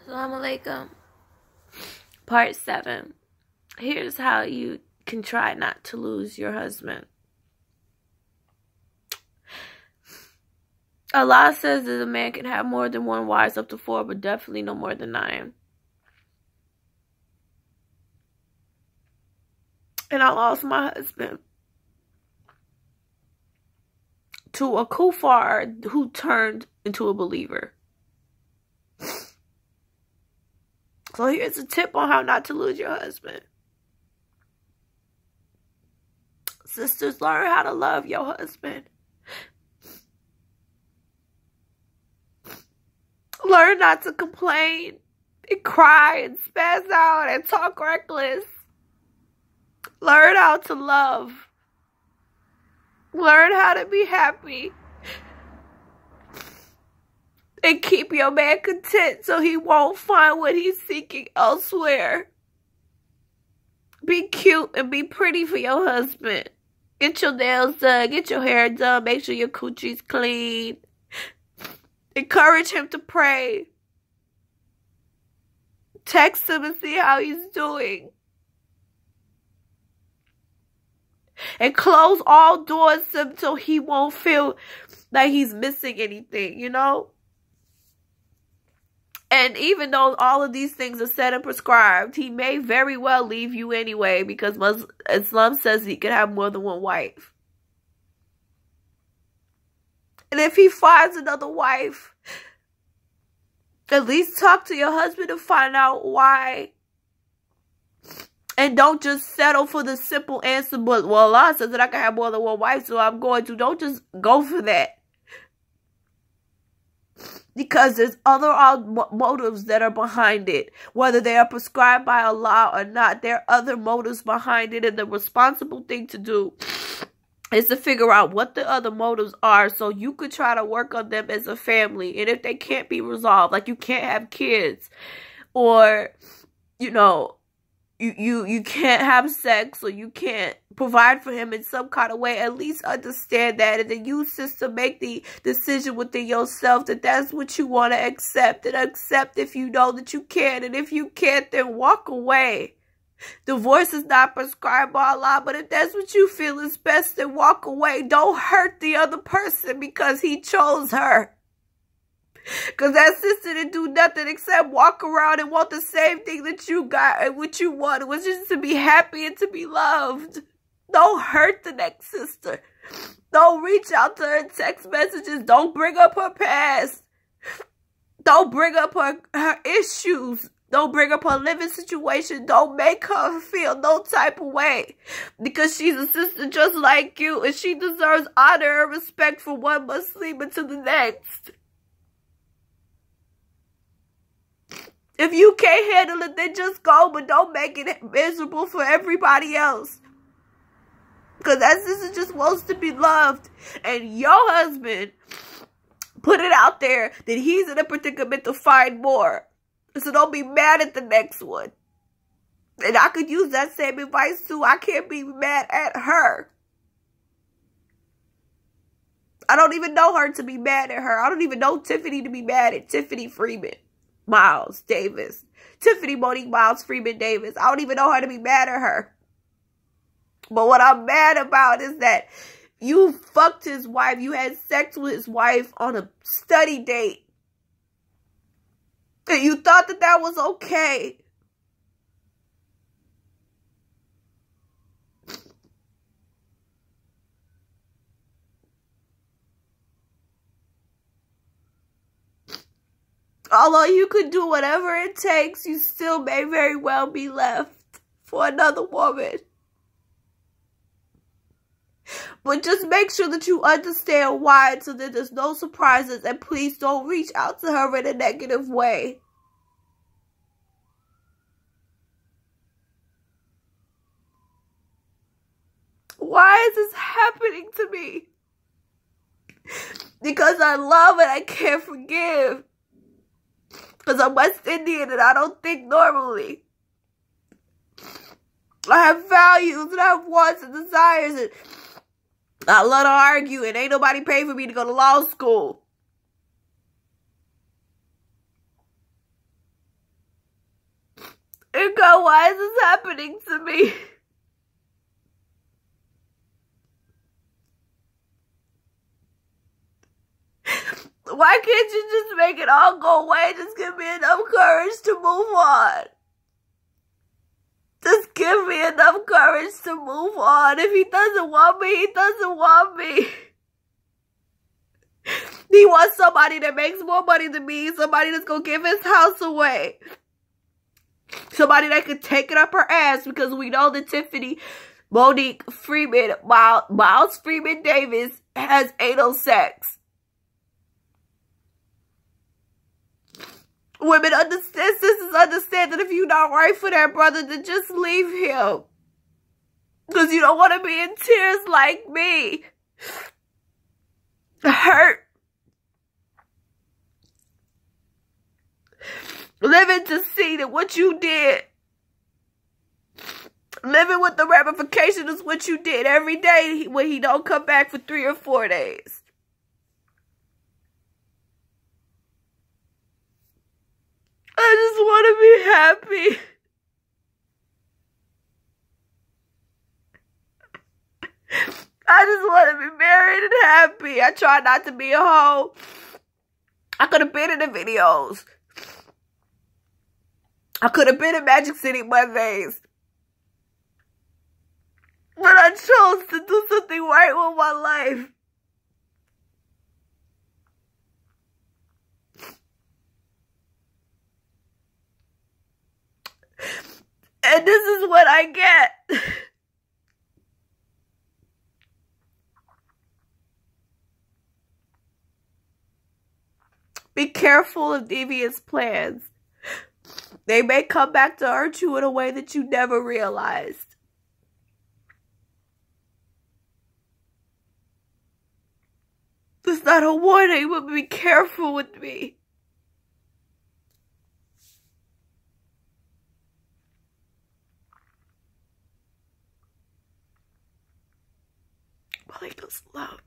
Assalamu alaikum. Part 7. Here's how you can try not to lose your husband. Allah says that a man can have more than one wife, up to 4, but definitely no more than 9. And I lost my husband to a kuffar who turned into a believer. So here's a tip on how not to lose your husband. Sisters, learn how to love your husband. Learn not to complain and cry and spaz out and talk reckless. Learn how to love. Learn how to be happy. And keep your man content so he won't find what he's seeking elsewhere. Be cute and be pretty for your husband. Get your nails done. Get your hair done. Make sure your coochie's clean. Encourage him to pray. Text him and see how he's doing. And close all doors until he won't feel like he's missing anything, you know? And even though all of these things are said and prescribed, he may very well leave you anyway because Islam says he can have more than one wife. And if he finds another wife, at least talk to your husband to find out why. And don't just settle for the simple answer, but, well, Allah says that I can have more than one wife, so I'm going to. Don't just go for that. Because there's other motives that are behind it. Whether they are prescribed by Allah or not, there are other motives behind it. And the responsible thing to do is to figure out what the other motives are so you could try to work on them as a family. And if they can't be resolved, like you can't have kids or, you know, you can't have sex or you can't provide for him in some kind of way, at least understand that. And then you, sister, make the decision within yourself that that's what you want to accept. And accept if you know that you can. And if you can't, then walk away. Divorce is not prescribed by Allah, but if that's what you feel is best, then walk away. Don't hurt the other person because he chose her. Because that sister didn't do nothing except walk around and want the same thing that you got and what you wanted, was just to be happy and to be loved. Don't hurt the next sister. Don't reach out to her in text messages. Don't bring up her past. Don't bring up her issues. Don't bring up her living situation. Don't make her feel no type of way. Because she's a sister just like you. And she deserves honor and respect from one Muslim to the next. If you can't handle it, then just go. But don't make it miserable for everybody else. Because that sister just wants to be loved. And your husband put it out there that he's in a predicament to find more. So don't be mad at the next one. And I could use that same advice too. I can't be mad at her. I don't even know her to be mad at her. I don't even know Tiffany to be mad at Tiffany Freeman Miles Davis. Tiffany Monique Miles Freeman Davis. I don't even know her to be mad at her. But what I'm mad about is that you fucked his wife. You had sex with his wife on a study date. And you thought that that was okay. Although you could do whatever it takes, you still may very well be left for another woman. But just make sure that you understand why so that there's no surprises. And please don't reach out to her in a negative way. Why is this happening to me? Because I love and I can't forgive. Because I'm West Indian and I don't think normally. I have values and I have wants and desires and I love to argue and ain't nobody paid for me to go to law school. God, why is this happening to me? Why can't you just make it all go away? Just give me enough courage to move on. Just give me enough courage to move on. If he doesn't want me, he doesn't want me. He wants somebody that makes more money than me. Somebody that's going to give his house away. Somebody that could take it up her ass, because we know that Tiffany, Monique Freeman, Miles Freeman Davis has anal sex. Women understand, sisters understand that if you're not right for that brother, then just leave him. Because you don't want to be in tears like me. Hurt. Living to see that what you did, living with the ramifications of what you did every day when he don't come back for 3 or 4 days. I just want to be happy. I just want to be married and happy. I try not to be a hoe. I could have been in the videos. I could have been in Magic City Mondays. But I chose to do something right with my life. And this is what I get. Be careful of devious plans. They may come back to hurt you in a way that you never realized. It's not a warning, but be careful with me. Polygamy love.